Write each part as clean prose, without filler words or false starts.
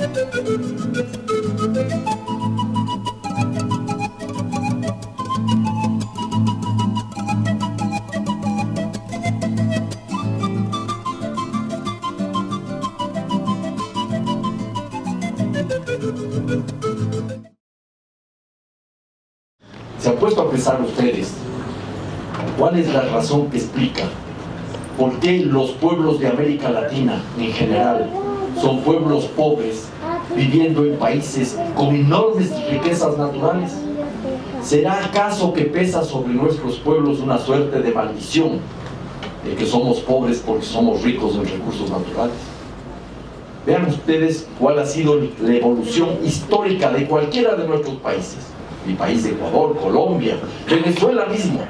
¿Se han puesto a pensar ustedes cuál es la razón que explica por qué los pueblos de América Latina en general son pueblos pobres viviendo en países con enormes riquezas naturales? ¿Será acaso que pesa sobre nuestros pueblos una suerte de maldición de que somos pobres porque somos ricos en recursos naturales? Vean ustedes cuál ha sido la evolución histórica de cualquiera de nuestros países. Mi país de Ecuador, Colombia, Venezuela mismo,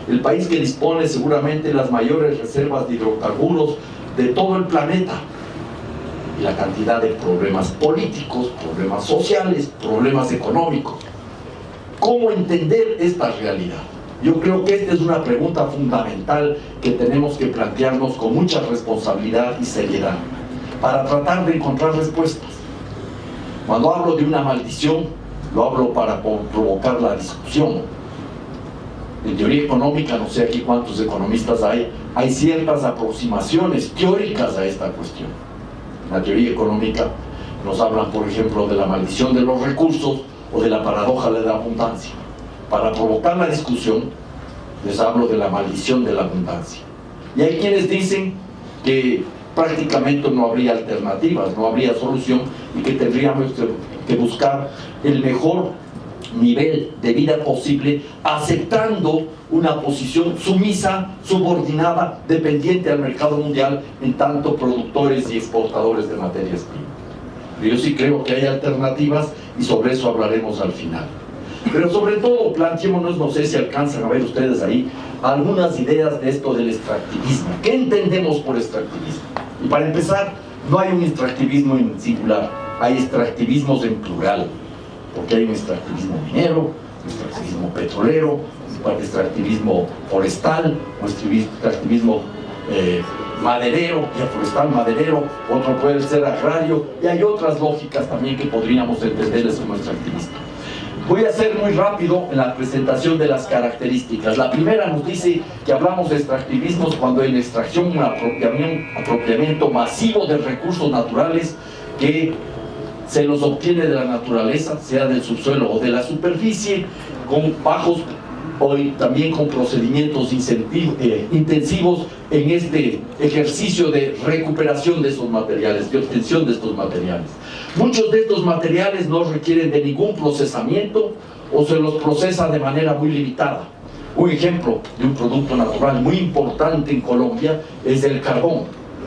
el país que dispone seguramente de las mayores reservas de hidrocarburos de todo el planeta. Y la cantidad de problemas políticos, problemas sociales, problemas económicos. ¿Cómo entender esta realidad? Yo creo que esta es una pregunta fundamental que tenemos que plantearnos con mucha responsabilidad y seriedad para tratar de encontrar respuestas. Cuando hablo de una maldición, lo hablo para provocar la discusión. En teoría económica, no sé aquí cuántos economistas hay ciertas aproximaciones teóricas a esta cuestión. En la teoría económica nos hablan, por ejemplo, de la maldición de los recursos o de la paradoja de la abundancia. Para provocar la discusión, les hablo de la maldición de la abundancia. Y hay quienes dicen que prácticamente no habría alternativas, no habría solución y que tendríamos que buscar el mejor nivel de vida posible, aceptando una posición sumisa, subordinada, dependiente al mercado mundial, en tanto productores y exportadores de materias primas. Yo sí creo que hay alternativas y sobre eso hablaremos al final. Pero sobre todo planteémonos, no sé si alcanzan a ver ustedes ahí, algunas ideas de esto del extractivismo. ¿Qué entendemos por extractivismo? Y para empezar, no hay un extractivismo en singular, hay extractivismos en plural, porque hay un extractivismo minero, un extractivismo petrolero, un extractivismo forestal, un extractivismo maderero, ya forestal, maderero, otro puede ser agrario, y hay otras lógicas también que podríamos entenderles como extractivismo. Voy a ser muy rápido en la presentación de las características. La primera nos dice que hablamos de extractivismos cuando hay una extracción, un apropiamiento masivo de recursos naturales que se los obtiene de la naturaleza, sea del subsuelo o de la superficie, con bajos o también con procedimientos intensivos en este ejercicio de recuperación de esos materiales, de obtención de estos materiales. Muchos de estos materiales no requieren de ningún procesamiento o se los procesa de manera muy limitada. Un ejemplo de un producto natural muy importante en Colombia es el carbón.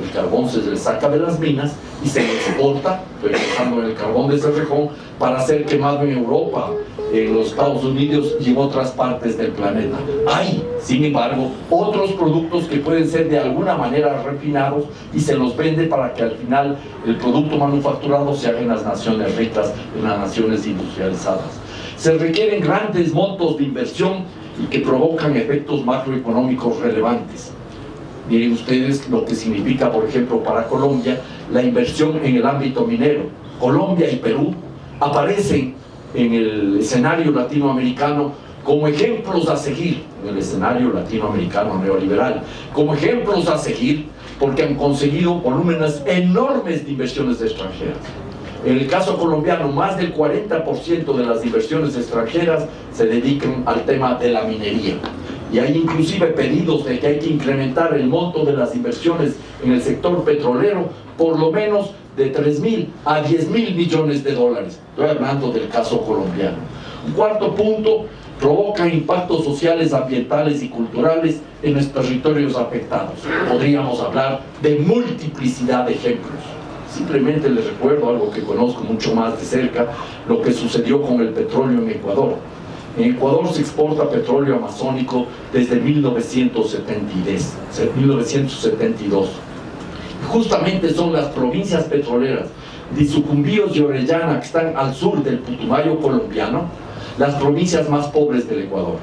El carbón se le saca de las minas y se le exporta, utilizando el carbón de Cerrejón, para ser quemado en Europa, en los Estados Unidos y en otras partes del planeta. Hay, sin embargo, otros productos que pueden ser de alguna manera refinados y se los vende para que al final el producto manufacturado se haga en las naciones ricas, en las naciones industrializadas. Se requieren grandes montos de inversión y que provocan efectos macroeconómicos relevantes. Miren ustedes lo que significa, por ejemplo, para Colombia, la inversión en el ámbito minero. Colombia y Perú aparecen en el escenario latinoamericano como ejemplos a seguir, en el escenario latinoamericano neoliberal, como ejemplos a seguir porque han conseguido volúmenes enormes de inversiones extranjeras. En el caso colombiano, más del 40% de las inversiones extranjeras se dedican al tema de la minería. Y hay inclusive pedidos de que hay que incrementar el monto de las inversiones en el sector petrolero por lo menos de 3.000 a 10.000 millones de dólares. Estoy hablando del caso colombiano. Un cuarto punto, provoca impactos sociales, ambientales y culturales en los territorios afectados. Podríamos hablar de multiplicidad de ejemplos. Simplemente les recuerdo algo que conozco mucho más de cerca, lo que sucedió con el petróleo en Ecuador. En Ecuador se exporta petróleo amazónico desde 1972. Justamente son las provincias petroleras de Sucumbíos y Orellana, que están al sur del Putumayo colombiano, las provincias más pobres del Ecuador.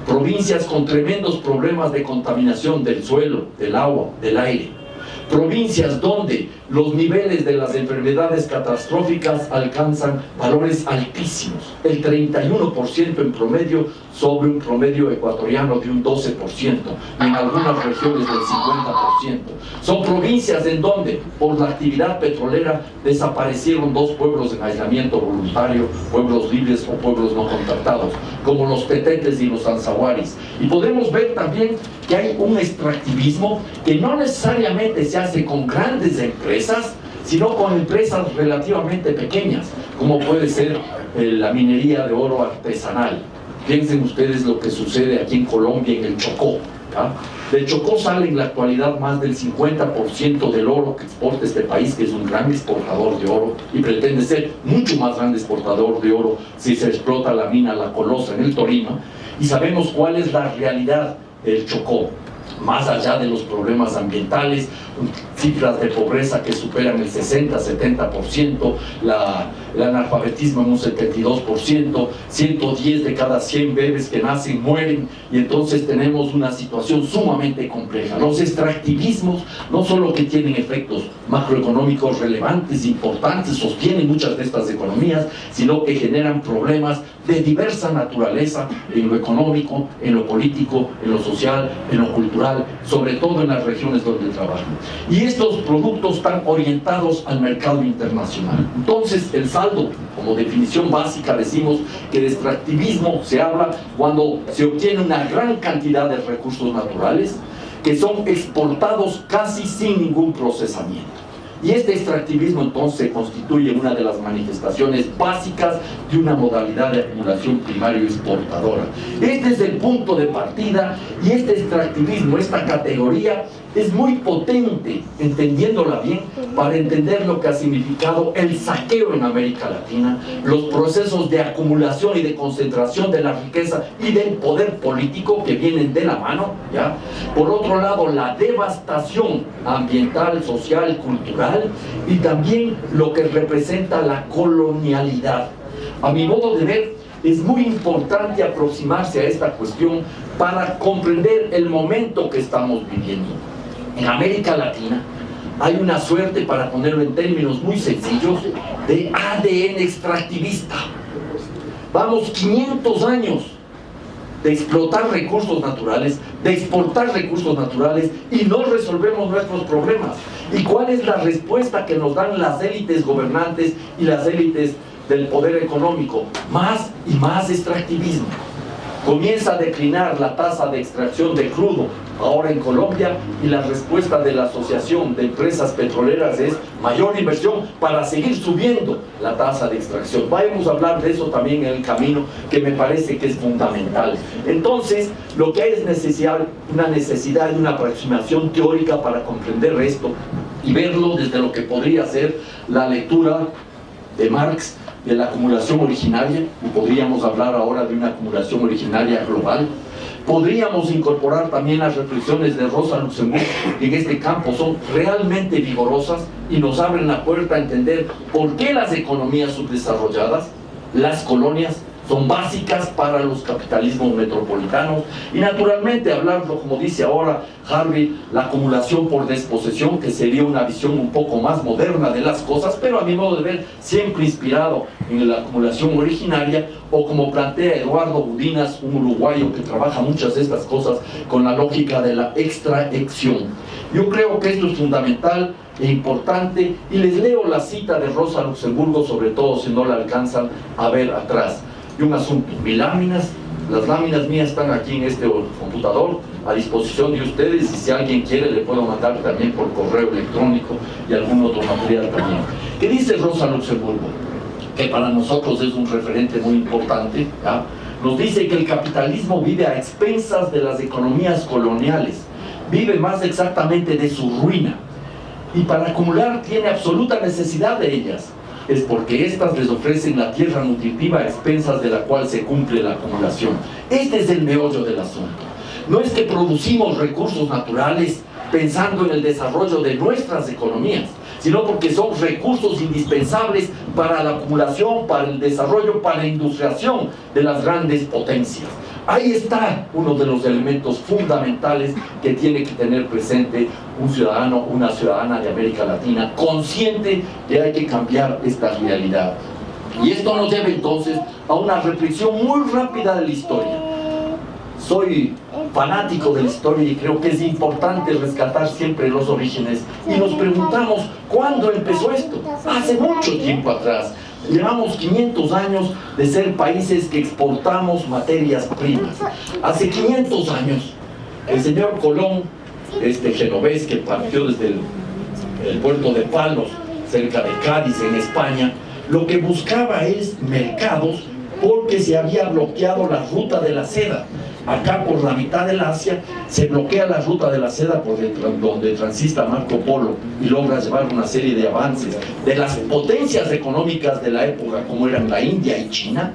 Provincias con tremendos problemas de contaminación del suelo, del agua, del aire. provincias donde los niveles de las enfermedades catastróficas alcanzan valores altísimos, el 31% en promedio sobre un promedio ecuatoriano de un 12%, y en algunas regiones del 50%. Son provincias en donde, por la actividad petrolera, desaparecieron 2 pueblos en aislamiento voluntario, pueblos libres o pueblos no contactados, como los Tetetes y los Anzahuaris. Y podemos ver también que hay un extractivismo que no necesariamente se hace con grandes empresas, sino con empresas relativamente pequeñas, como puede ser la minería de oro artesanal. Piensen ustedes lo que sucede aquí en Colombia, en el Chocó. Del Chocó sale en la actualidad más del 50% del oro que exporta este país, que es un gran exportador de oro y pretende ser mucho más grande exportador de oro si se explota la mina La Colosa en el Tolima. Y sabemos cuál es la realidad del Chocó, más allá de los problemas ambientales, cifras de pobreza que superan el 60-70%, el analfabetismo en un 72%, 110 de cada 100 bebés que nacen mueren, y entonces tenemos una situación sumamente compleja. Los extractivismos no solo que tienen efectos macroeconómicos relevantes, importantes, sostienen muchas de estas economías, sino que generan problemas de diversa naturaleza en lo económico, en lo político, en lo social, en lo cultural, sobre todo en las regiones donde trabajan. Y estos productos están orientados al mercado internacional. Entonces, el saldo, como definición básica, decimos que de extractivismo se habla cuando se obtiene una gran cantidad de recursos naturales que son exportados casi sin ningún procesamiento. Y este extractivismo entonces constituye una de las manifestaciones básicas de una modalidad de acumulación primaria exportadora. Este es el punto de partida, y este extractivismo, esta categoría, es muy potente, entendiéndola bien, para entender lo que ha significado el saqueo en América Latina, los procesos de acumulación y de concentración de la riqueza y del poder político que vienen de la mano, ¿ya? Por otro lado, la devastación ambiental, social, cultural, y también lo que representa la colonialidad. A mi modo de ver, es muy importante aproximarse a esta cuestión para comprender el momento que estamos viviendo. En América Latina hay una suerte, para ponerlo en términos muy sencillos, de ADN extractivista. Vamos 500 años de explotar recursos naturales, de exportar recursos naturales, y no resolvemos nuestros problemas. ¿Y cuál es la respuesta que nos dan las élites gobernantes y las élites del poder económico? Más y más extractivismo. Comienza a declinar la tasa de extracción de crudo ahora en Colombia, y la respuesta de la Asociación de Empresas Petroleras es mayor inversión para seguir subiendo la tasa de extracción. Vamos a hablar de eso también en el camino, que me parece que es fundamental. Entonces, lo que hay es una necesidad de una aproximación teórica para comprender esto y verlo desde lo que podría ser la lectura de Marx de la acumulación originaria, y podríamos hablar ahora de una acumulación originaria global. Podríamos incorporar también las reflexiones de Rosa Luxemburg, que en este campo son realmente vigorosas y nos abren la puerta a entender por qué las economías subdesarrolladas, las colonias, son básicas para los capitalismos metropolitanos. Y naturalmente hablarlo, como dice ahora Harvey, la acumulación por desposesión, que sería una visión un poco más moderna de las cosas, pero a mi modo de ver siempre inspirado en la acumulación originaria, o como plantea Eduardo Budinas, un uruguayo que trabaja muchas de estas cosas con la lógica de la extracción. Yo creo que esto es fundamental e importante, y les leo la cita de Rosa Luxemburgo, sobre todo si no la alcanzan a ver atrás. Y un asunto, las láminas mías están aquí en este computador a disposición de ustedes, y si alguien quiere le puedo mandar también por correo electrónico y algún otro material también. ¿Qué dice Rosa Luxemburgo? Que para nosotros es un referente muy importante, ¿ya? Nos dice que el capitalismo vive a expensas de las economías coloniales, vive más exactamente de su ruina, y para acumular tiene absoluta necesidad de ellas. Es porque éstas les ofrecen la tierra nutritiva a expensas de la cual se cumple la acumulación. Este es el meollo del asunto. No es que producimos recursos naturales pensando en el desarrollo de nuestras economías, sino porque son recursos indispensables para la acumulación, para el desarrollo, para la industrialización de las grandes potencias. Ahí está uno de los elementos fundamentales que tiene que tener presente un ciudadano, una ciudadana de América Latina, consciente de hay que cambiar esta realidad. Y esto nos lleva entonces a una reflexión muy rápida de la historia. Soy fanático de la historia y creo que es importante rescatar siempre los orígenes. Y nos preguntamos, ¿cuándo empezó esto? Hace mucho tiempo atrás. Llevamos 500 años de ser países que exportamos materias primas. Hace 500 años, el señor Colón, este genovés que partió desde el puerto de Palos, cerca de Cádiz, en España, lo que buscaba es mercados porque se había bloqueado la ruta de la seda. Acá por la mitad del Asia se bloquea la ruta de la seda por donde transita Marco Polo y logra llevar una serie de avances de las potencias económicas de la época como eran la India y China.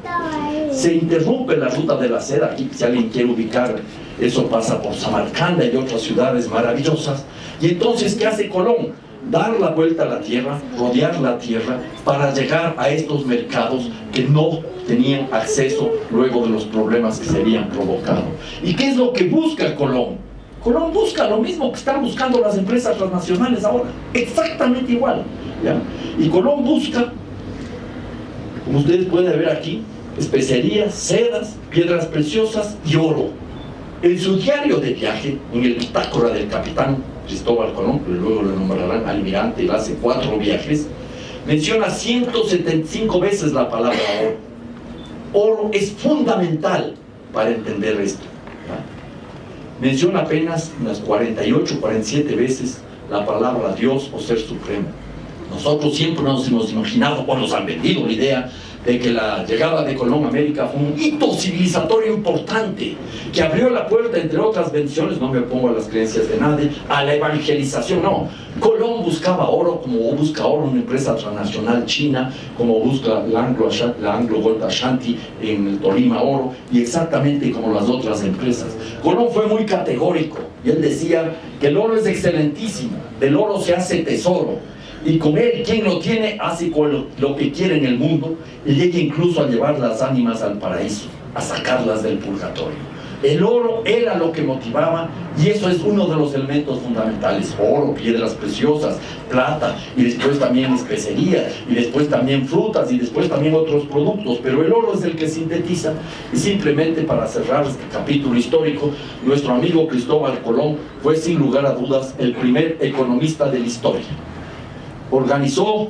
Se interrumpe la ruta de la seda. Aquí, si alguien quiere ubicar, eso pasa por Samarcanda y otras ciudades maravillosas. Y entonces, ¿qué hace Colón? Dar la vuelta a la tierra, rodear la tierra para llegar a estos mercados que no tenían acceso luego de los problemas que se habían provocado. ¿Y qué es lo que busca Colón? Colón busca lo mismo que están buscando las empresas transnacionales ahora, exactamente igual, ¿ya? Y Colón busca, como ustedes pueden ver aquí, especerías, sedas, piedras preciosas y oro. En su diario de viaje, en el bitácora del capitán Cristóbal Colón, que luego lo nombrarán almirante, él hace 4 viajes, menciona 175 veces la palabra oro. Oro es fundamental para entender esto, ¿no? Menciona apenas unas 48, 47 veces la palabra Dios o Ser Supremo. Nosotros siempre nos hemos imaginado, o nos han vendido la idea de que la llegada de Colón a América fue un hito civilizatorio importante, que abrió la puerta, entre otras bendiciones, no me opongo a las creencias de nadie, a la evangelización. No, Colón buscaba oro como busca oro una empresa transnacional china, como busca la Anglo Gold Ashanti en el Tolima oro, y exactamente como las otras empresas. Colón fue muy categórico, y él decía que el oro es excelentísimo, del oro se hace tesoro, y con él, quien lo tiene, hace con lo que quiere en el mundo, y llega incluso a llevar las ánimas al paraíso, a sacarlas del purgatorio. El oro era lo que motivaba, y eso es uno de los elementos fundamentales. Oro, piedras preciosas, plata, y después también especerías, y después también frutas, y después también otros productos, pero el oro es el que sintetiza. Y simplemente para cerrar este capítulo histórico, nuestro amigo Cristóbal Colón fue sin lugar a dudas el primer economista de la historia. Organizó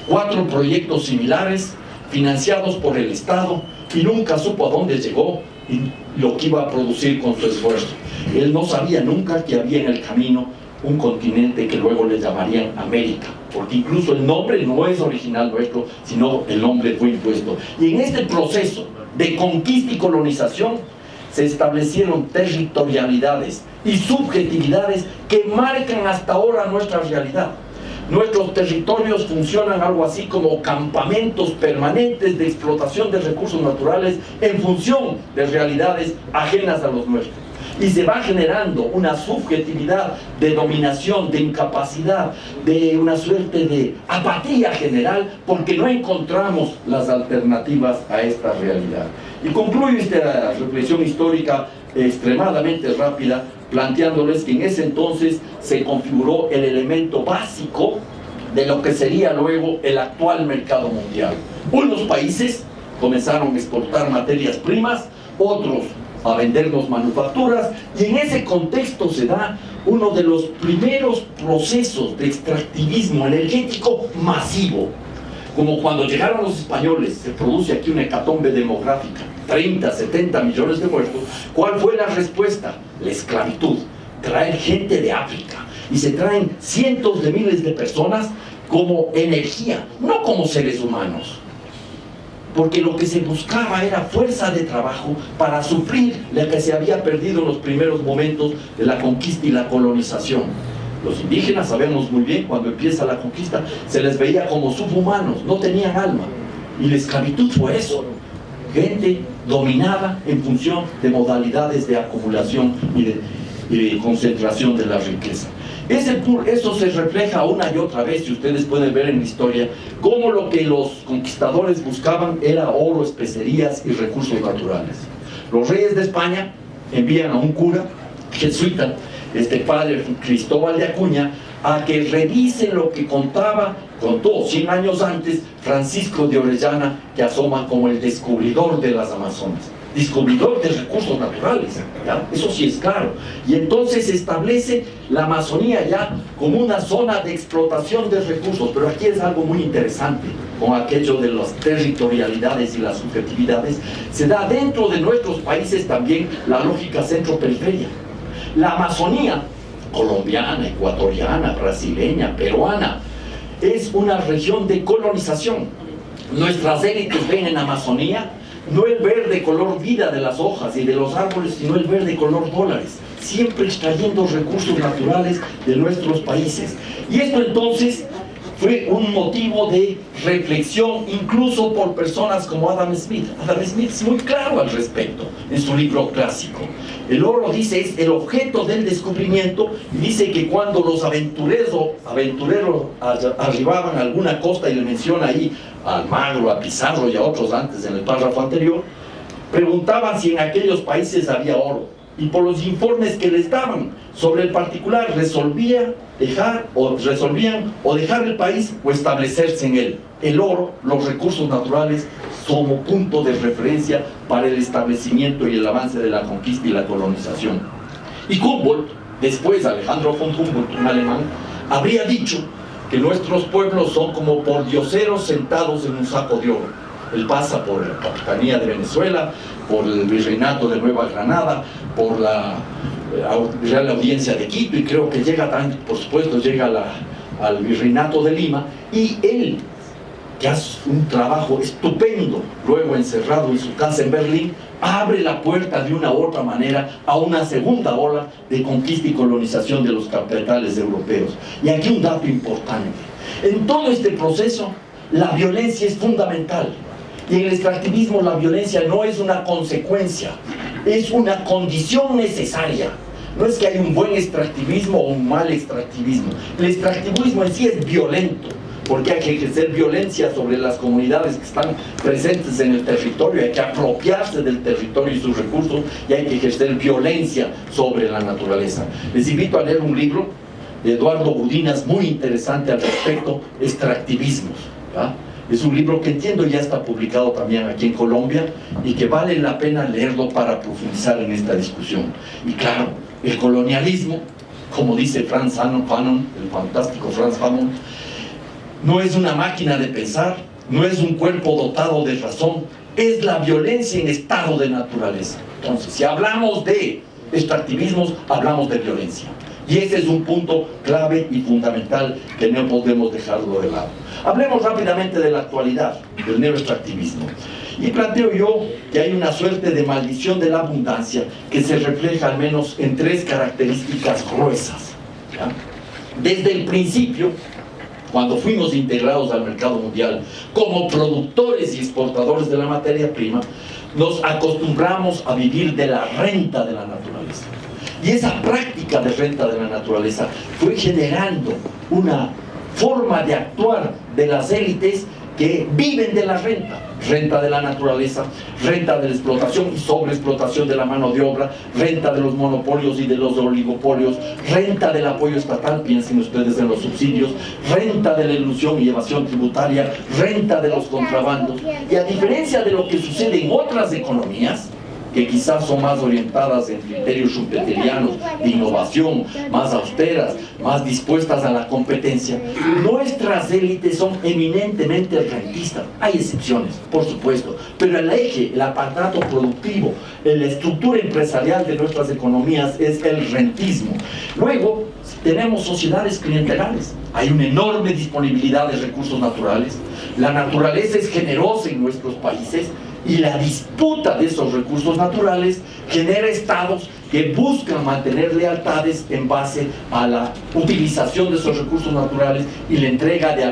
4 proyectos similares financiados por el Estado y nunca supo a dónde llegó y lo que iba a producir con su esfuerzo. Él no sabía nunca que había en el camino un continente que luego le llamarían América, porque incluso el nombre no es original nuestro, sino el nombre fue impuesto. Y en este proceso de conquista y colonización se establecieron territorialidades y subjetividades que marcan hasta ahora nuestra realidad. Nuestros territorios funcionan algo así como campamentos permanentes de explotación de recursos naturales en función de realidades ajenas a los nuestros. Y se va generando una subjetividad de dominación, de incapacidad, de una suerte de apatía general, porque no encontramos las alternativas a esta realidad. Y concluyo esta reflexión histórica extremadamente rápida, planteándoles que en ese entonces se configuró el elemento básico de lo que sería luego el actual mercado mundial. Unos países comenzaron a exportar materias primas, otros a vendernos manufacturas, y en ese contexto se da uno de los primeros procesos de extractivismo energético masivo. Como cuando llegaron los españoles, se produce aquí una hecatombe demográfica, 30, 70 millones de muertos. ¿Cuál fue la respuesta? La esclavitud. Traer gente de África, y se traen cientos de miles de personas como energía, no como seres humanos, porque lo que se buscaba era fuerza de trabajo para suplir la que se había perdido en los primeros momentos de la conquista y la colonización. Los indígenas, sabemos muy bien, cuando empieza la conquista se les veía como subhumanos, no tenían alma, y la esclavitud fue eso, gente dominada en función de modalidades de acumulación y de concentración de la riqueza. Eso se refleja una y otra vez, si ustedes pueden ver en la historia, cómo lo que los conquistadores buscaban era oro, especerías y recursos naturales. Los reyes de España envían a un cura jesuita, padre Cristóbal de Acuña, a que revise lo que contó 100 años antes Francisco de Orellana, que asoma como el descubridor de las Amazonas, descubridor de recursos naturales, ¿ya? Eso sí es claro. Y entonces establece la Amazonía ya como una zona de explotación de recursos. Pero aquí es algo muy interesante, con aquello de las territorialidades y las subjetividades. Se da dentro de nuestros países también la lógica centro-periferia. La Amazonía colombiana, ecuatoriana, brasileña, peruana, es una región de colonización. Nuestras élites ven en Amazonía no el verde color vida de las hojas y de los árboles, sino el verde color dólares, siempre extrayendo recursos naturales de nuestros países. Y esto entonces fue un motivo de reflexión incluso por personas como Adam Smith. Adam Smith es muy claro al respecto en su libro clásico. El oro, dice, es el objeto del descubrimiento, y dice que cuando los aventureros arribaban a alguna costa, y le menciona ahí a Almagro, a Pizarro y a otros antes en el párrafo anterior, preguntaban si en aquellos países había oro, y por los informes que les daban sobre el particular resolvían o dejar el país o establecerse en él. El oro, los recursos naturales, como punto de referencia para el establecimiento y el avance de la conquista y la colonización. Y Humboldt, después Alejandro von Humboldt, un alemán, habría dicho que nuestros pueblos son como pordioseros sentados en un saco de oro. Él pasa por la Capitanía de Venezuela, por el Virreinato de Nueva Granada, por la Real Audiencia de Quito, y creo que llega también, por supuesto, llega al Virreinato de Lima, y él, que hace un trabajo estupendo, luego encerrado en su casa en Berlín, abre la puerta de una u otra manera a una segunda ola de conquista y colonización de los capitales europeos. Y aquí un dato importante: en todo este proceso la violencia es fundamental, y en el extractivismo la violencia no es una consecuencia, es una condición necesaria. No es que hay un buen extractivismo o un mal extractivismo. El extractivismo en sí es violento, porque hay que ejercer violencia sobre las comunidades que están presentes en el territorio, hay que apropiarse del territorio y sus recursos, y hay que ejercer violencia sobre la naturaleza. Les invito a leer un libro de Eduardo Budinas muy interesante al respecto, Extractivismos, ¿ya? Es un libro que entiendo ya está publicado también aquí en Colombia, y que vale la pena leerlo para profundizar en esta discusión. Y claro, el colonialismo, como dice Frantz Fanon, el fantástico Frantz Fanon, no es una máquina de pensar, no es un cuerpo dotado de razón, es la violencia en estado de naturaleza. Entonces, si hablamos de extractivismos, hablamos de violencia. Y ese es un punto clave y fundamental que no podemos dejarlo de lado. Hablemos rápidamente de la actualidad del neoextractivismo. Y planteo yo que hay una suerte de maldición de la abundancia que se refleja al menos en tres características gruesas, ¿ya? Desde el principio, cuando fuimos integrados al mercado mundial como productores y exportadores de la materia prima, nos acostumbramos a vivir de la renta de la naturaleza. Y esa práctica de renta de la naturaleza fue generando una forma de actuar de las élites que viven de la renta de la naturaleza, renta de la explotación y sobreexplotación de la mano de obra, renta de los monopolios y de los oligopolios, renta del apoyo estatal, piensen ustedes en los subsidios, renta de la ilusión y evasión tributaria, renta de los contrabandos. Y a diferencia de lo que sucede en otras economías, que quizás son más orientadas en criterios schumpeterianos de innovación, más austeras, más dispuestas a la competencia, nuestras élites son eminentemente rentistas. Hay excepciones, por supuesto, pero el eje, el aparato productivo, la estructura empresarial de nuestras economías es el rentismo. Luego tenemos sociedades clientelares, hay una enorme disponibilidad de recursos naturales, la naturaleza es generosa en nuestros países, y la disputa de esos recursos naturales genera estados que buscan mantener lealtades en base a la utilización de esos recursos naturales y la entrega de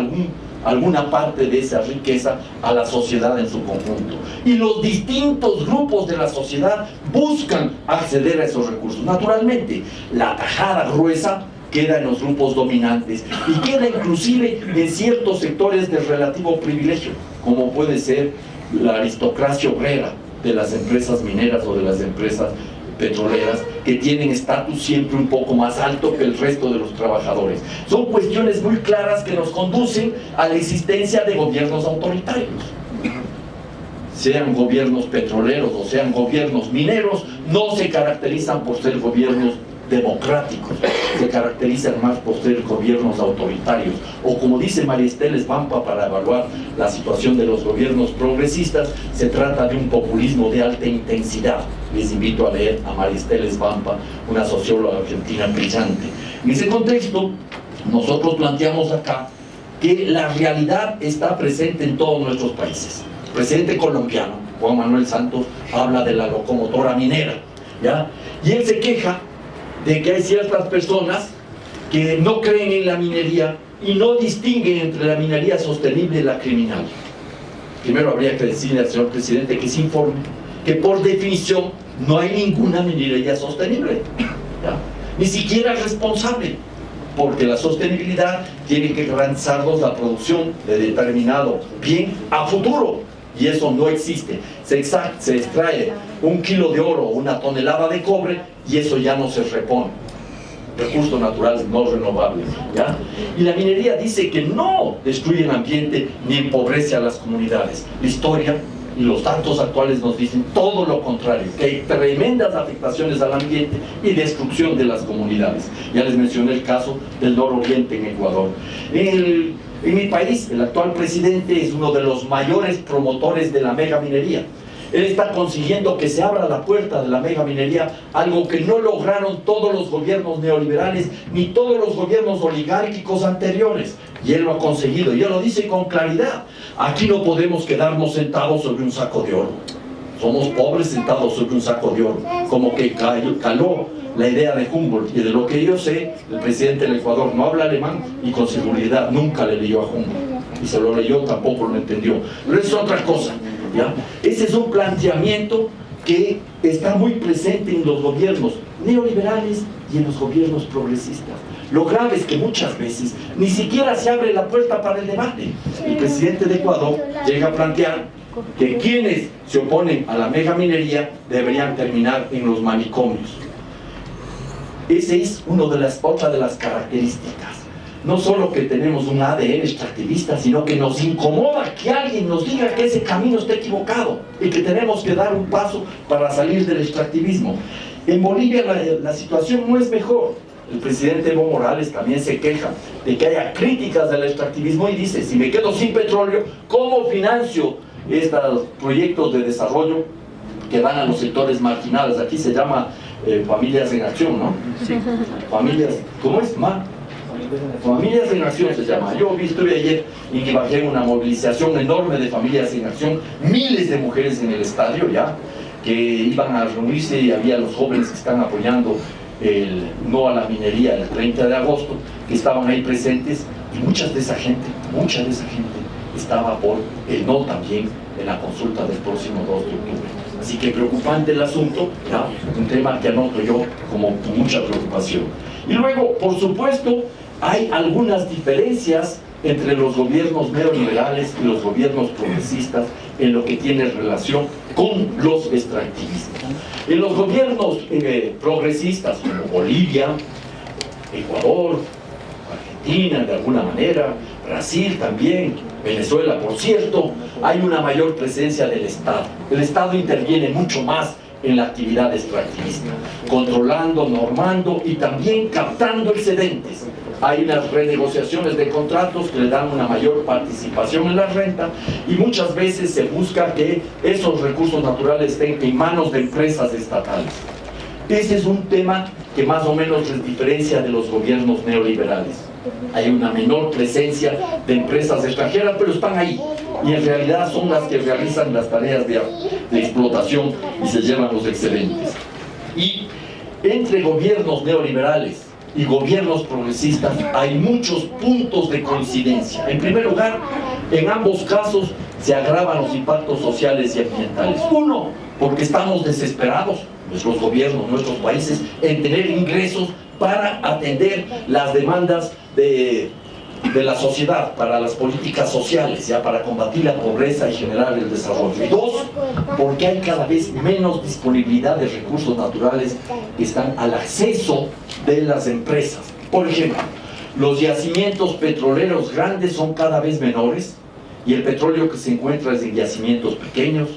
alguna parte de esa riqueza a la sociedad en su conjunto. Y los distintos grupos de la sociedad buscan acceder a esos recursos. Naturalmente, la tajada gruesa queda en los grupos dominantes y queda inclusive en ciertos sectores de relativo privilegio, como puede ser la aristocracia obrera, de las empresas mineras o de las empresas petroleras, que tienen estatus siempre un poco más alto que el resto de los trabajadores. Son cuestiones muy claras que nos conducen a la existencia de gobiernos autoritarios. Sean gobiernos petroleros o sean gobiernos mineros, no se caracterizan por ser gobiernos democráticos, se caracterizan más por ser gobiernos autoritarios, o como dice María Estela Svampa para evaluar la situación de los gobiernos progresistas, se trata de un populismo de alta intensidad. Les invito a leer a María Estela Svampa, una socióloga argentina brillante. En ese contexto, nosotros planteamos acá que la realidad está presente en todos nuestros países. El presidente colombiano, Juan Manuel Santos, habla de la locomotora minera, ¿ya? Y él se queja de que hay ciertas personas que no creen en la minería y no distinguen entre la minería sostenible y la criminal. Primero habría que decirle al señor presidente que se informe que por definición no hay ninguna minería sostenible, ¿ya? Ni siquiera responsable, porque la sostenibilidad tiene que garantizarnos la producción de determinado bien a futuro, y eso no existe. Se extrae 1 kilo de oro o 1 tonelada de cobre y eso ya no se repone. Recursos naturales no renovables, ¿ya? Y la minería dice que no destruye el ambiente ni empobrece a las comunidades. La historia y los datos actuales nos dicen todo lo contrario, que hay tremendas afectaciones al ambiente y destrucción de las comunidades. Ya les mencioné el caso del nororiente en Ecuador. En mi país, el actual presidente es uno de los mayores promotores de la megaminería. Él está consiguiendo que se abra la puerta de la megaminería, algo que no lograron todos los gobiernos neoliberales ni todos los gobiernos oligárquicos anteriores. Y él lo ha conseguido, y él lo dice con claridad. Aquí no podemos quedarnos sentados sobre un saco de oro. Somos pobres sentados sobre un saco de oro. Como que caló la idea de Humboldt, y de lo que yo sé, el presidente del Ecuador no habla alemán y con seguridad nunca le leyó a Humboldt. Y se lo leyó, tampoco lo entendió. Pero eso es otra cosa, ¿ya? Ese es un planteamiento que está muy presente en los gobiernos neoliberales y en los gobiernos progresistas. Lo grave es que muchas veces ni siquiera se abre la puerta para el debate. El presidente de Ecuador llega a plantear que quienes se oponen a la megaminería deberían terminar en los manicomios. Esa es otra de las características. No solo que tenemos un ADN extractivista, sino que nos incomoda que alguien nos diga que ese camino está equivocado y que tenemos que dar un paso para salir del extractivismo. En Bolivia la situación no es mejor. El presidente Evo Morales también se queja de que haya críticas del extractivismo y dice, si me quedo sin petróleo, ¿cómo financio estos proyectos de desarrollo que van a los sectores marginales? Aquí se llama Familias en Acción, ¿no? Sí. Familias, ¿cómo es? Familias en Acción se llama. Yo estuve ayer en Ibagué una movilización enorme de Familias en Acción, miles de mujeres en el estadio ya, que iban a reunirse, y había los jóvenes que están apoyando el no a la minería el 30 de agosto, que estaban ahí presentes, y mucha de esa gente estaba por el no también en la consulta del próximo 2 de octubre. Así que preocupante el asunto, ¿ya? Un tema que anoto yo como con mucha preocupación. Y luego, por supuesto, hay algunas diferencias entre los gobiernos neoliberales y los gobiernos progresistas en lo que tiene relación con los extractivistas. En los gobiernos progresistas como Bolivia, Ecuador, Argentina de alguna manera, Brasil también, Venezuela por cierto, hay una mayor presencia del Estado. El Estado interviene mucho más en la actividad extractivista, controlando, normando y también captando excedentes. Hay unas renegociaciones de contratos que le dan una mayor participación en la renta, y muchas veces se busca que esos recursos naturales estén en manos de empresas estatales. Ese es un tema que más o menos les diferencia de los gobiernos neoliberales. Hay una menor presencia de empresas extranjeras, pero están ahí, y en realidad son las que realizan las tareas de explotación y se llevan los excedentes. Y entre gobiernos neoliberales y gobiernos progresistas hay muchos puntos de coincidencia. En primer lugar, en ambos casos se agravan los impactos sociales y ambientales. Uno, porque estamos desesperados, nuestros gobiernos, nuestros países, en tener ingresos para atender las demandas de de la sociedad, para las políticas sociales, ya para combatir la pobreza y generar el desarrollo. Y dos, porque hay cada vez menos disponibilidad de recursos naturales que están al acceso de las empresas. Por ejemplo, los yacimientos petroleros grandes son cada vez menores y el petróleo que se encuentra es en yacimientos pequeños,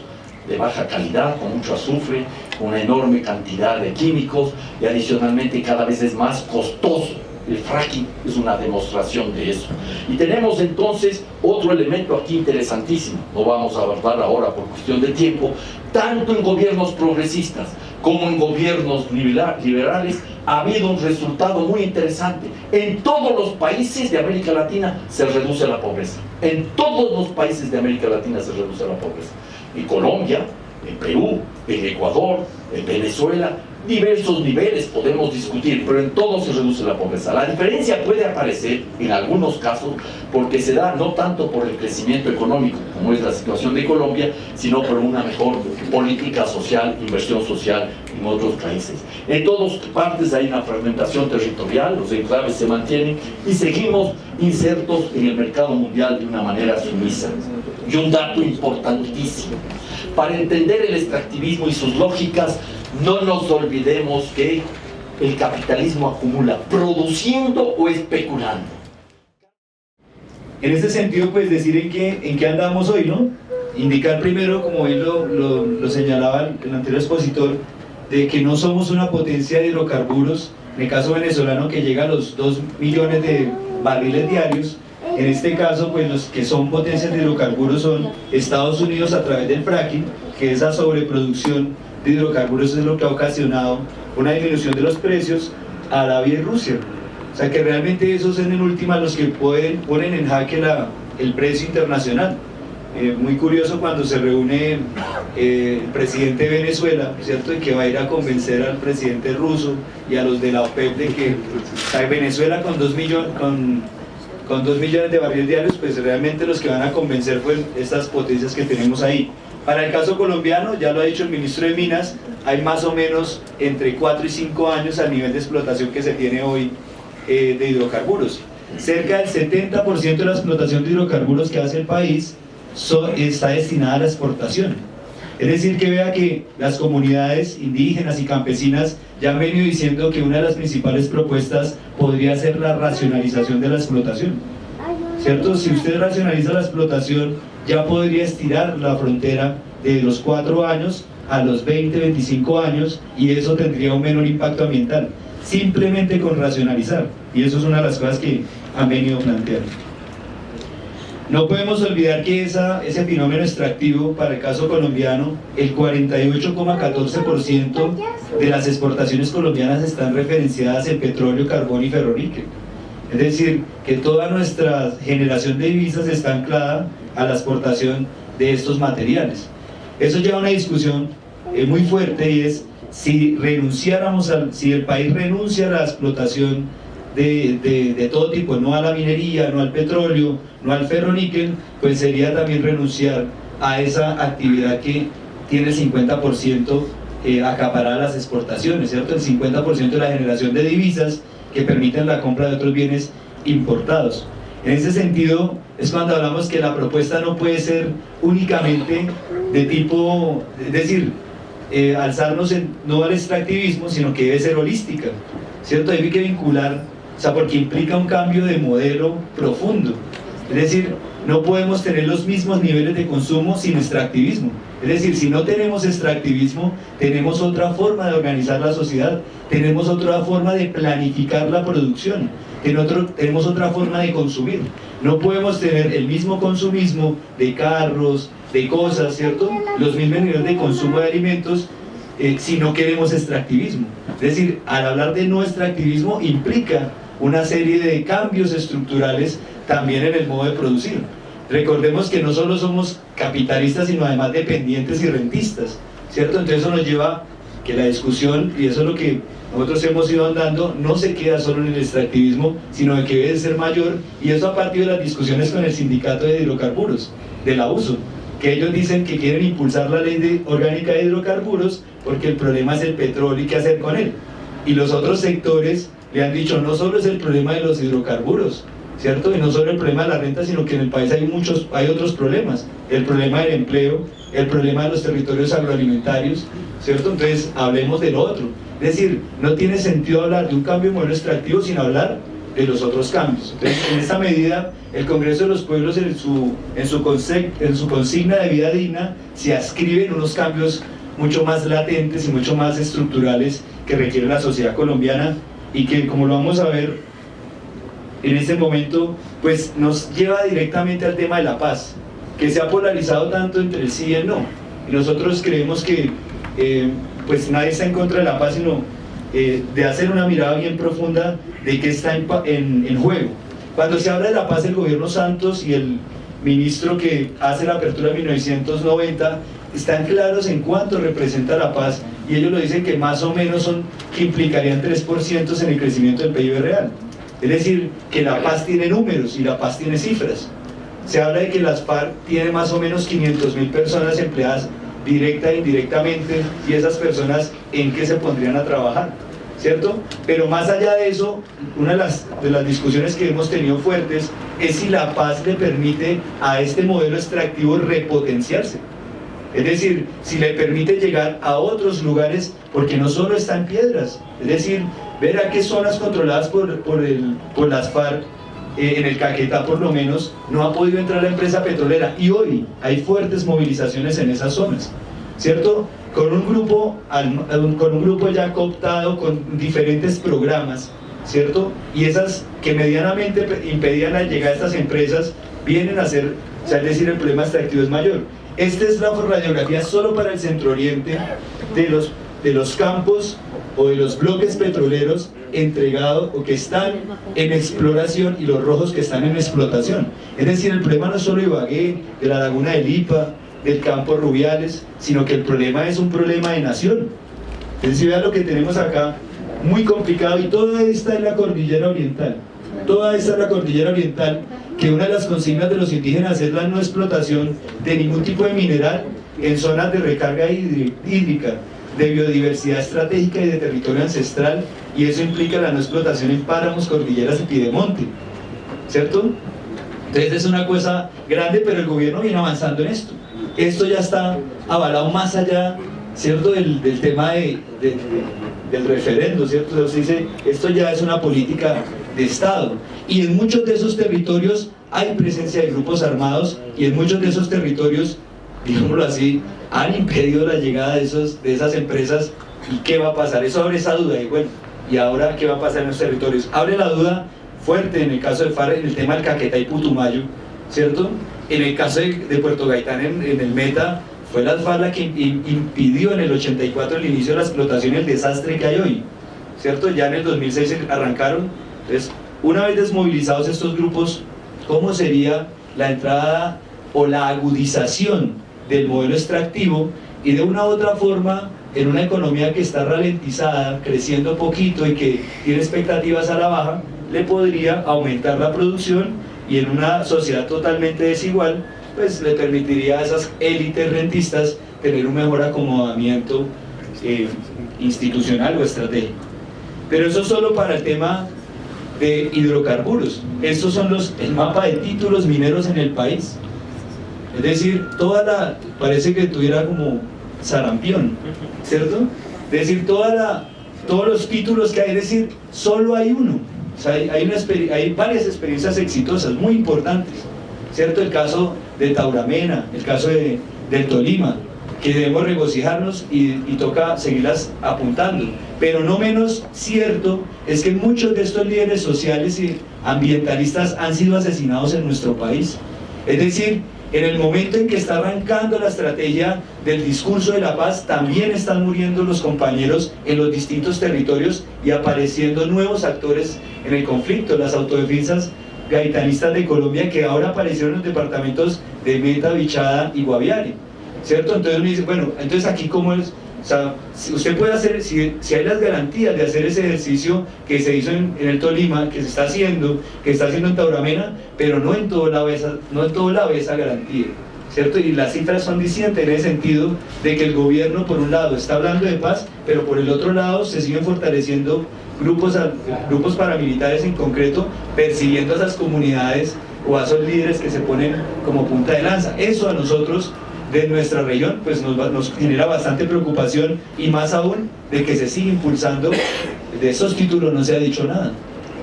de baja calidad, con mucho azufre, con una enorme cantidad de químicos, y adicionalmente cada vez es más costoso. El fracking es una demostración de eso. Y tenemos entonces otro elemento aquí interesantísimo, no vamos a abordar ahora por cuestión de tiempo. Tanto en gobiernos progresistas como en gobiernos liberales ha habido un resultado muy interesante. En todos los países de América Latina se reduce la pobreza. En todos los países de América Latina se reduce la pobreza. En Colombia, en Perú, en Ecuador, en Venezuela, diversos niveles podemos discutir, pero en todo se reduce la pobreza. La diferencia puede aparecer en algunos casos porque se da no tanto por el crecimiento económico, como es la situación de Colombia, sino por una mejor política social, inversión social en otros países. En todas partes hay una fragmentación territorial, los enclaves se mantienen y seguimos insertos en el mercado mundial de una manera sumisa. Y un dato importantísimo, para entender el extractivismo y sus lógicas, no nos olvidemos que el capitalismo acumula produciendo o especulando. En ese sentido, pues decir en qué andamos hoy, ¿no? Indicar primero, como bien lo señalaba el anterior expositor, de que no somos una potencia de hidrocarburos, en el caso venezolano que llega a los 2 millones de barriles diarios. En este caso, pues los que son potencias de hidrocarburos son Estados Unidos a través del fracking, que esa sobreproducción de hidrocarburos es lo que ha ocasionado una disminución de los precios, Arabia y Rusia. O sea que realmente esos son en última los que ponen en jaque el precio internacional. Muy curioso cuando se reúne el presidente de Venezuela, ¿cierto? Y que va a ir a convencer al presidente ruso y a los de la OPEP de que Venezuela con 2 millones de barriles diarios, pues realmente los que van a convencer fueron estas potencias que tenemos ahí. Para el caso colombiano, ya lo ha dicho el ministro de Minas, hay más o menos entre 4 y 5 años al nivel de explotación que se tiene hoy de hidrocarburos. Cerca del 70% de la explotación de hidrocarburos que hace el país está destinada a la exportación. Es decir, que vea que las comunidades indígenas y campesinas ya han venido diciendo que una de las principales propuestas podría ser la racionalización de la explotación, ¿cierto? Si usted racionaliza la explotación, ya podría estirar la frontera de los 4 años a los 20, 25 años, y eso tendría un menor impacto ambiental, simplemente con racionalizar, y eso es una de las cosas que han venido planteando. No podemos olvidar que ese fenómeno extractivo, para el caso colombiano, el 48,14% de las exportaciones colombianas están referenciadas en petróleo, carbón y ferroníquel. Es decir, que toda nuestra generación de divisas está anclada a la exportación de estos materiales. Eso lleva a una discusión muy fuerte, y es si el país renuncia a la explotación de todo tipo, no a la minería, no al petróleo, no al ferroníquel, pues sería también renunciar a esa actividad que tiene el 50% acaparada las exportaciones, ¿cierto? El 50% de la generación de divisas que permiten la compra de otros bienes importados. En ese sentido es cuando hablamos que la propuesta no puede ser únicamente de tipo, es decir, alzarnos no al extractivismo, sino que debe ser holística, ¿cierto? Hay que vincular, o sea, porque implica un cambio de modelo profundo. Es decir, no podemos tener los mismos niveles de consumo sin extractivismo. Es decir, si no tenemos extractivismo, tenemos otra forma de organizar la sociedad, tenemos otra forma de planificar la producción, tenemos otra forma de consumir. No podemos tener el mismo consumismo de carros, de cosas, ¿cierto? Los mismos niveles de consumo de alimentos si no queremos extractivismo. Es decir, al hablar de no extractivismo implica una serie de cambios estructurales también en el modo de producir. Recordemos que no solo somos capitalistas, sino además dependientes y rentistas, ¿cierto? Entonces eso nos lleva que la discusión, y eso es lo que nosotros hemos ido andando, no se queda solo en el extractivismo, sino que debe ser mayor, y eso a partir de las discusiones con el sindicato de hidrocarburos, del abuso, que ellos dicen que quieren impulsar la ley orgánica de hidrocarburos porque el problema es el petróleo y qué hacer con él. Y los otros sectores le han dicho, no solo es el problema de los hidrocarburos, ¿cierto? Y no solo el problema de la renta, sino que en el país hay otros problemas, el problema del empleo, el problema de los territorios agroalimentarios, ¿cierto? Entonces hablemos del otro. Es decir, no tiene sentido hablar de un cambio de modelo extractivo sin hablar de los otros cambios. Entonces, en esta medida, el Congreso de los Pueblos, en su consigna de vida digna, se adscriben unos cambios mucho más latentes y mucho más estructurales que requiere la sociedad colombiana y que, como lo vamos a ver en este momento, pues nos lleva directamente al tema de la paz, que se ha polarizado tanto entre el sí y el no. Y nosotros creemos que pues nadie está en contra de la paz, sino de hacer una mirada bien profunda de qué está en juego. Cuando se habla de la paz, el gobierno Santos y el ministro que hace la apertura de 1990 están claros en cuánto representa la paz, y ellos lo dicen que más o menos que implicarían 3% en el crecimiento del PIB real. Es decir, que la paz tiene números y la paz tiene cifras. Se habla de que las FARC tiene más o menos 500.000 personas empleadas directa e indirectamente, y esas personas en qué se pondrían a trabajar, ¿cierto? Pero más allá de eso, una de las discusiones que hemos tenido fuertes es si la paz le permite a este modelo extractivo repotenciarse. Es decir, si le permite llegar a otros lugares, porque no solo está en Piedras, es decir, ver a qué zonas controladas por las FARC, en el Caquetá por lo menos, no ha podido entrar la empresa petrolera, y hoy hay fuertes movilizaciones en esas zonas, ¿cierto? Con un grupo ya cooptado con diferentes programas, ¿cierto? Y esas que medianamente impedían la llegada de estas empresas vienen a ser, o sea, es decir, el problema extractivo es mayor. Esta es la radiografía solo para el centro oriente de los campos o de los bloques petroleros entregados o que están en exploración, y los rojos que están en explotación. Es decir, el problema no es solo Ibagué, de la laguna del Ipa, del campo Rubiales, sino que el problema es un problema de nación. Es decir, vean lo que tenemos acá, muy complicado, y toda esta es la cordillera oriental. Toda esta es la cordillera oriental, que una de las consignas de los indígenas es la no explotación de ningún tipo de mineral en zonas de recarga hídrica, de biodiversidad estratégica y de territorio ancestral, y eso implica la no explotación en páramos, cordilleras y piedemonte, ¿cierto? Entonces es una cosa grande, pero el gobierno viene avanzando en esto. Esto ya está avalado más allá, ¿cierto?, del tema del referendo, ¿cierto? Entonces dice, esto ya es una política de Estado, y en muchos de esos territorios hay presencia de grupos armados, y en muchos de esos territorios, digámoslo así, han impedido la llegada de esas empresas. ¿Y qué va a pasar? Eso abre esa duda, y bueno, ¿y ahora qué va a pasar en los territorios? Abre la duda fuerte en el caso de FARC, en el tema del Caquetá y Putumayo, ¿cierto? En el caso de Puerto Gaitán, en el Meta, fue la FARC la que impidió en el 84 el inicio de la explotación y el desastre que hay hoy, ¿cierto? Ya en el 2006 arrancaron. Entonces, una vez desmovilizados estos grupos, ¿cómo sería la entrada o la agudización del modelo extractivo? Y de una u otra forma, en una economía que está ralentizada, creciendo poquito y que tiene expectativas a la baja, le podría aumentar la producción, y en una sociedad totalmente desigual, pues le permitiría a esas élites rentistas tener un mejor acomodamiento institucional o estratégico. Pero eso solo para el tema de hidrocarburos. Estos son el mapa de títulos mineros en el país. Es decir, parece que tuviera como sarampión, ¿cierto? Es decir, todos los títulos que hay, es decir, solo hay uno. O sea, hay varias experiencias exitosas, muy importantes, ¿cierto? El caso de Tauramena, el caso del Tolima, que debemos regocijarnos y toca seguirlas apuntando. Pero no menos cierto es que muchos de estos líderes sociales y ambientalistas han sido asesinados en nuestro país. Es decir, en el momento en que está arrancando la estrategia del discurso de la paz, también están muriendo los compañeros en los distintos territorios y apareciendo nuevos actores en el conflicto. Las autodefensas gaitanistas de Colombia, que ahora aparecieron en los departamentos de Meta, Bichada y Guaviare, ¿cierto? Entonces uno dice, bueno, entonces aquí cómo es. O sea, si usted puede hacer, si hay las garantías de hacer ese ejercicio que se hizo en el Tolima, que se está haciendo, en Tauramena, pero no en todo lado esa garantía, ¿cierto? Y las cifras son distintas en el sentido de que el gobierno por un lado está hablando de paz, pero por el otro lado se siguen fortaleciendo grupos paramilitares en concreto, persiguiendo a esas comunidades o a esos líderes que se ponen como punta de lanza. Eso a nosotros de nuestra región pues nos genera bastante preocupación, y más aún de que se sigue impulsando. De esos títulos no se ha dicho nada.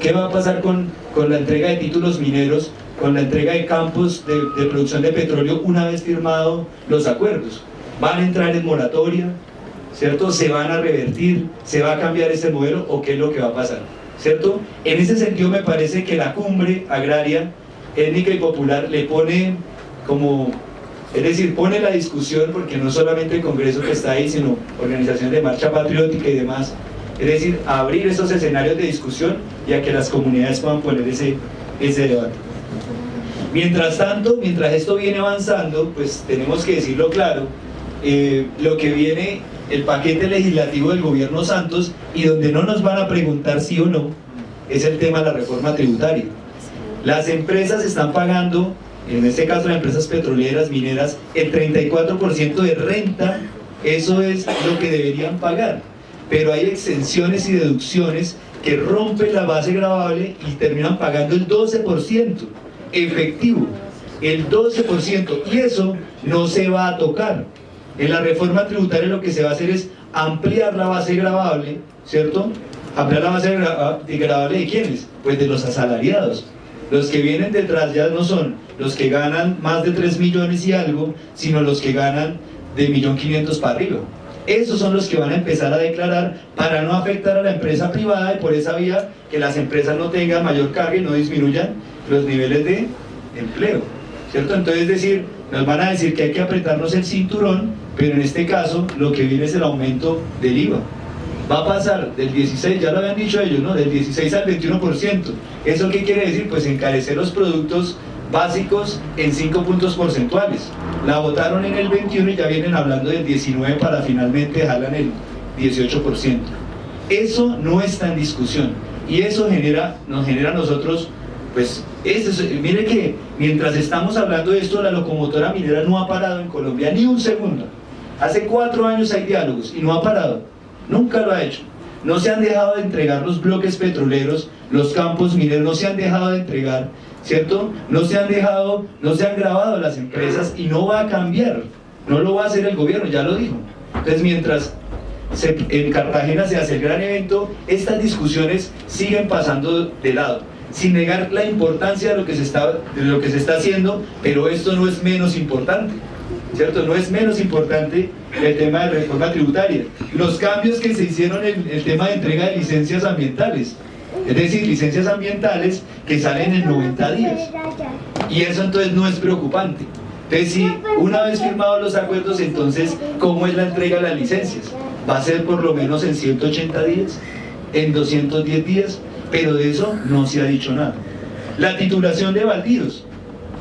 ¿Qué va a pasar con la entrega de títulos mineros, con la entrega de campos de producción de petróleo una vez firmados los acuerdos? ¿Van a entrar en moratoria? ¿Cierto? ¿Se van a revertir? ¿Se va a cambiar este modelo? ¿O qué es lo que va a pasar? ¿Cierto? En ese sentido me parece que la cumbre agraria, étnica y popular le pone como, es decir, pone la discusión, porque no solamente el Congreso que está ahí, sino organización de marcha patriótica y demás, es decir, a abrir esos escenarios de discusión y a que las comunidades puedan poner ese debate. Mientras tanto, mientras esto viene avanzando, pues tenemos que decirlo claro, lo que viene, el paquete legislativo del gobierno Santos, y donde no nos van a preguntar sí o no, es el tema de la reforma tributaria. Las empresas están pagando, en este caso las empresas petroleras, mineras, el 34% de renta. Eso es lo que deberían pagar, pero hay exenciones y deducciones que rompen la base gravable y terminan pagando el 12% efectivo, el 12%, y eso no se va a tocar. En la reforma tributaria lo que se va a hacer es ampliar la base gravable, ¿cierto? Ampliar la base gravable ¿de quiénes? Pues de los asalariados. Los que vienen detrás ya no son los que ganan más de 3 millones y algo, sino los que ganan de 1.500.000 para arriba. Esos son los que van a empezar a declarar para no afectar a la empresa privada, y por esa vía que las empresas no tengan mayor carga y no disminuyan los niveles de empleo, ¿cierto? Entonces, es decir, nos van a decir que hay que apretarnos el cinturón, pero en este caso lo que viene es el aumento del IVA. Va a pasar del 16, ya lo habían dicho ellos, ¿no? Del 16 al 21%. ¿Eso qué quiere decir? Pues encarecer los productos básicos en 5 puntos porcentuales. La votaron en el 21 y ya vienen hablando del 19 para finalmente dejarla en el 18%. Eso no está en discusión, y eso nos genera a nosotros, pues, mire que mientras estamos hablando de esto, la locomotora minera no ha parado en Colombia ni un segundo. Hace 4 años hay diálogos y no ha parado, nunca lo ha hecho. No se han dejado de entregar los bloques petroleros, los campos mineros no se han dejado de entregar, ¿cierto? No se han grabado las empresas, y no va a cambiar, no lo va a hacer el gobierno, ya lo dijo. Entonces, mientras en Cartagena se hace el gran evento, estas discusiones siguen pasando de lado, sin negar la importancia de lo que se está haciendo, pero esto no es menos importante, ¿cierto? No es menos importante el tema de reforma tributaria. Los cambios que se hicieron en el tema de entrega de licencias ambientales, es decir, licencias ambientales que salen en 90 días, y eso entonces no es preocupante. Entonces, si una vez firmados los acuerdos, entonces, ¿cómo es la entrega de las licencias? ¿Va a ser por lo menos en 180 días? ¿En 210 días? Pero de eso no se ha dicho nada. La titulación de baldíos.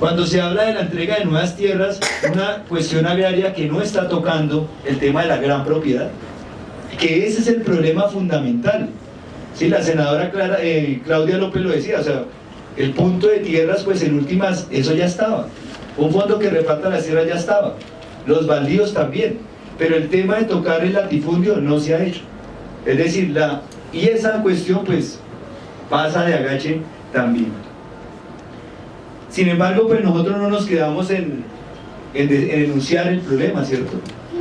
Cuando se habla de la entrega de nuevas tierras, una cuestión agraria que no está tocando el tema de la gran propiedad, que ese es el problema fundamental. Sí, la senadora Claudia López lo decía, o sea, el punto de tierras, pues en últimas, eso ya estaba. Un fondo que reparta las tierras ya estaba. Los baldíos también. Pero el tema de tocar el latifundio no se ha hecho. Es decir, y esa cuestión, pues, pasa de agache también. Sin embargo, pues nosotros no nos quedamos en denunciar el problema, ¿cierto?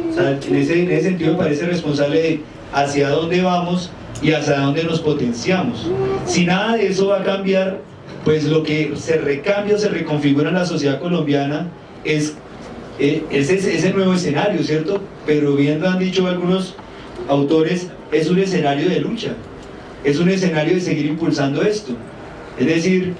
O sea, en ese sentido me parece responsable de hacia dónde vamos y hacia dónde nos potenciamos. Si nada de eso va a cambiar, pues lo que se recambia o se reconfigura en la sociedad colombiana es ese nuevo escenario, ¿cierto? Pero bien lo han dicho algunos autores, es un escenario de lucha, es un escenario de seguir impulsando esto. Es decir,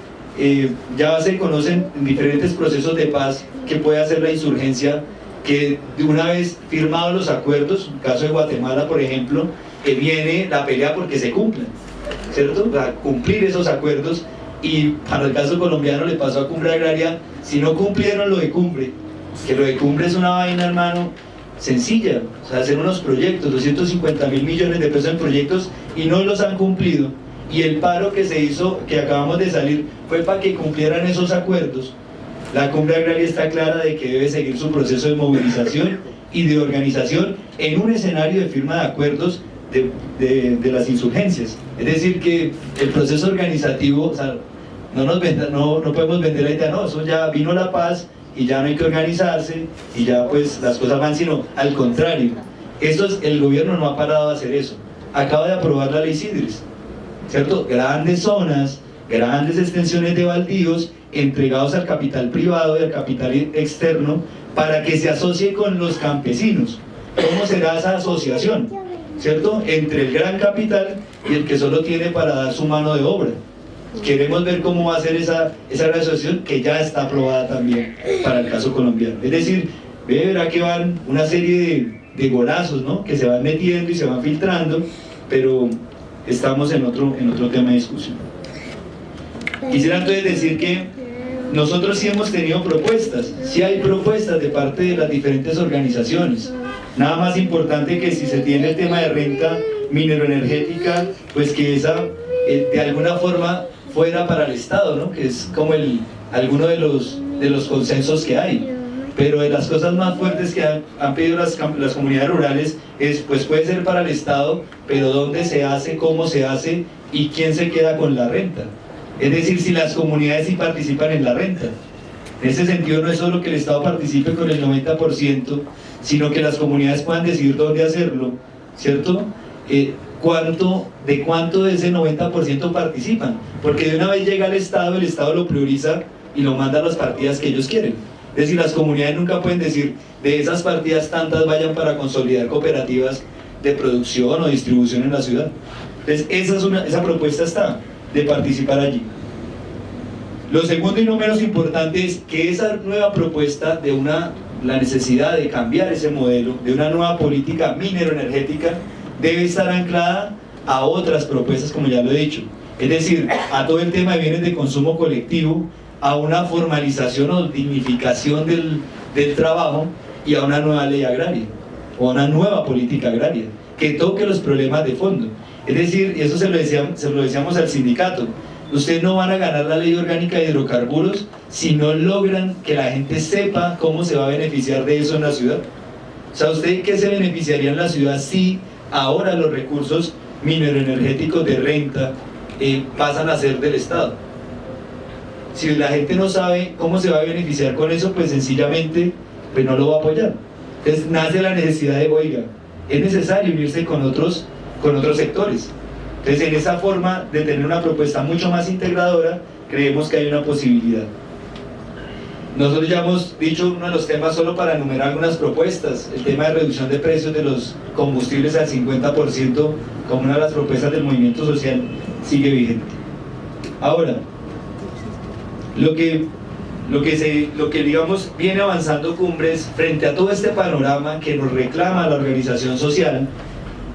ya se conocen diferentes procesos de paz que puede hacer la insurgencia, que de una vez firmados los acuerdos, en el caso de Guatemala, por ejemplo, que viene la pelea porque se cumplan, ¿cierto? Para cumplir esos acuerdos. Y para el caso colombiano le pasó a Cumbre Agraria, si no cumplieron lo de Cumbre, que lo de Cumbre es una vaina, hermano, sencilla, o sea, hacer unos proyectos, 250.000 millones de pesos en proyectos, y no los han cumplido, y el paro que se hizo, que acabamos de salir, fue para que cumplieran esos acuerdos. La Cumbre Agraria está clara de que debe seguir su proceso de movilización y de organización en un escenario de firma de acuerdos de las insurgencias. Es decir, que el proceso organizativo, o sea, no podemos vender la idea, no, eso ya vino la paz y ya no hay que organizarse y ya pues las cosas van, sino al contrario. El gobierno no ha parado de hacer eso. Acaba de aprobar la ley Sidres, ¿cierto? Grandes zonas, grandes extensiones de baldíos entregados al capital privado y al capital externo para que se asocie con los campesinos. ¿Cómo será esa asociación? ¿Cierto? Entre el gran capital y el que solo tiene para dar su mano de obra. Queremos ver cómo va a ser esa asociación, que ya está aprobada también para el caso colombiano. Es decir, verá que van una serie de golazos, ¿no?, que se van metiendo y se van filtrando, pero estamos en otro tema de discusión. Quisiera entonces decir que nosotros sí hemos tenido propuestas, sí hay propuestas de parte de las diferentes organizaciones. Nada más importante que si se tiene el tema de renta mineroenergética, pues que esa de alguna forma fuera para el Estado, ¿no?, que es como alguno de los consensos que hay. Pero de las cosas más fuertes que han pedido las comunidades rurales es, pues puede ser para el Estado, pero dónde se hace, cómo se hace y quién se queda con la renta. Es decir, si las comunidades sí participan en la renta. En ese sentido no es solo que el Estado participe con el 90%, sino que las comunidades puedan decidir dónde hacerlo, ¿cierto? ¿De cuánto de ese 90% participan? Porque de una vez llega al Estado, el Estado lo prioriza y lo manda a las partidas que ellos quieren. Es decir, las comunidades nunca pueden decir, de esas partidas tantas vayan para consolidar cooperativas de producción o distribución en la ciudad. Entonces esa propuesta está, de participar allí. Lo segundo y no menos importante es que esa nueva propuesta de la necesidad de cambiar ese modelo, de una nueva política mineroenergética, debe estar anclada a otras propuestas, como ya lo he dicho. Es decir, a todo el tema de bienes de consumo colectivo, a una formalización o dignificación del trabajo y a una nueva ley agraria, o a una nueva política agraria, que toque los problemas de fondo. Es decir, y eso se lo decíamos al sindicato, ustedes no van a ganar la ley orgánica de hidrocarburos si no logran que la gente sepa cómo se va a beneficiar de eso en la ciudad. O sea, ¿usted qué se beneficiaría en la ciudad si ahora los recursos mineroenergéticos de renta pasan a ser del Estado? Si la gente no sabe cómo se va a beneficiar con eso, pues sencillamente pues no lo va a apoyar. Entonces nace la necesidad de, oiga, es necesario unirse con otros sectores. Entonces, en esa forma de tener una propuesta mucho más integradora, creemos que hay una posibilidad. Nosotros ya hemos dicho uno de los temas, solo para enumerar algunas propuestas, el tema de reducción de precios de los combustibles al 50%, como una de las propuestas del movimiento social, sigue vigente. Ahora, lo que digamos viene avanzando Cumbres frente a todo este panorama que nos reclama la organización social.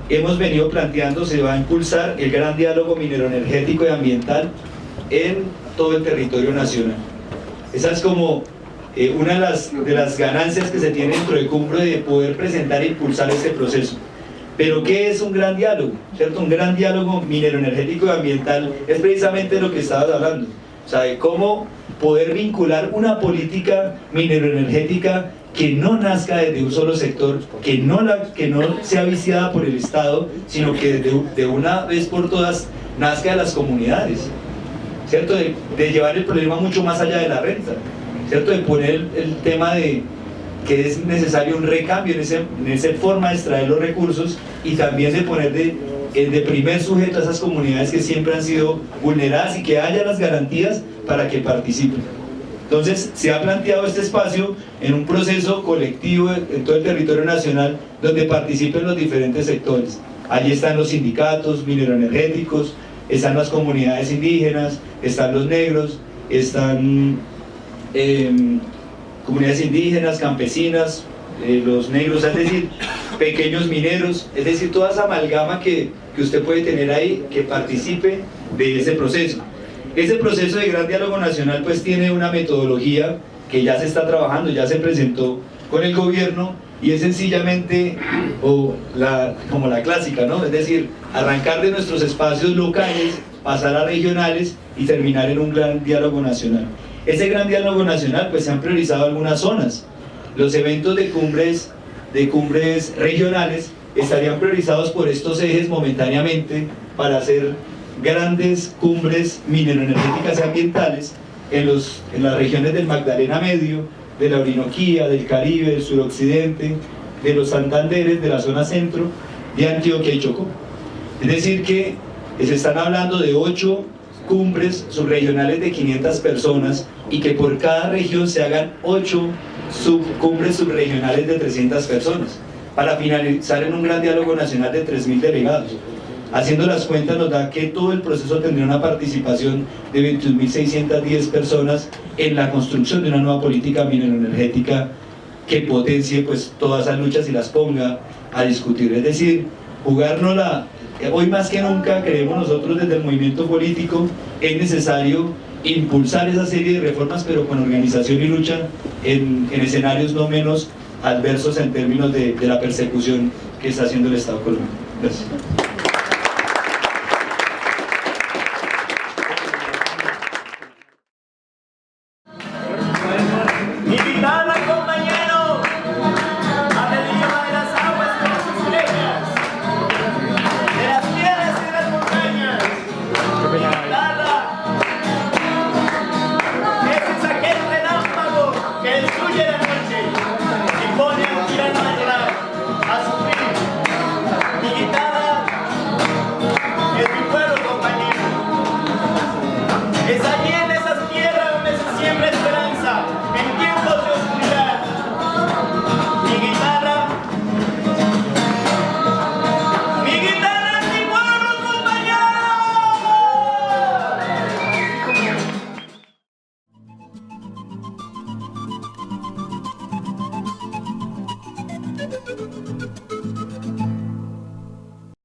Hemos venido planteando, se va a impulsar el gran diálogo mineroenergético y ambiental en todo el territorio nacional. Esa es como una de las ganancias que se tiene dentro de Cumbre, de poder presentar e impulsar este proceso. Pero ¿qué es un gran diálogo? ¿Cierto? Un gran diálogo mineroenergético y ambiental es precisamente lo que estabas hablando. O sea, de cómo poder vincular una política mineroenergética que no nazca desde un solo sector, que no sea viciada por el Estado, sino que de una vez por todas nazca de las comunidades, ¿cierto? De llevar el problema mucho más allá de la renta, ¿cierto? De poner el tema de que es necesario un recambio en esa forma de extraer los recursos, y también de poner de primer sujeto a esas comunidades que siempre han sido vulneradas, y que haya las garantías para que participen. Entonces se ha planteado este espacio en un proceso colectivo en todo el territorio nacional, donde participen los diferentes sectores. Allí están los sindicatos mineroenergéticos, están las comunidades indígenas, están los negros, están comunidades indígenas, campesinas, los negros, es decir, pequeños mineros, es decir, toda esa amalgama que usted puede tener ahí, que participe de ese proceso. Ese proceso de gran diálogo nacional pues tiene una metodología que ya se está trabajando, ya se presentó con el gobierno, y es sencillamente como la clásica, ¿no? Es decir, arrancar de nuestros espacios locales, pasar a regionales y terminar en un gran diálogo nacional. Ese gran diálogo nacional pues se han priorizado algunas zonas. Los eventos de cumbres regionales estarían priorizados por estos ejes momentáneamente para hacer grandes cumbres mineroenergéticas y ambientales en las regiones del Magdalena Medio, de la Orinoquía, del Caribe, del suroccidente, de los Santanderes, de la zona centro, de Antioquia y Chocó. Es decir que se están hablando de 8 cumbres subregionales de 500 personas y que por cada región se hagan 8 cumbres subregionales de 300 personas para finalizar en un gran diálogo nacional de 3.000 delegados. Haciendo las cuentas nos da que todo el proceso tendría una participación de 21.610 personas en la construcción de una nueva política mineroenergética que potencie pues todas esas luchas y las ponga a discutir. Es decir, jugárnosla. Hoy más que nunca creemos nosotros desde el movimiento político es necesario impulsar esa serie de reformas, pero con organización y lucha en escenarios no menos adversos en términos de la persecución que está haciendo el Estado colombiano. Gracias.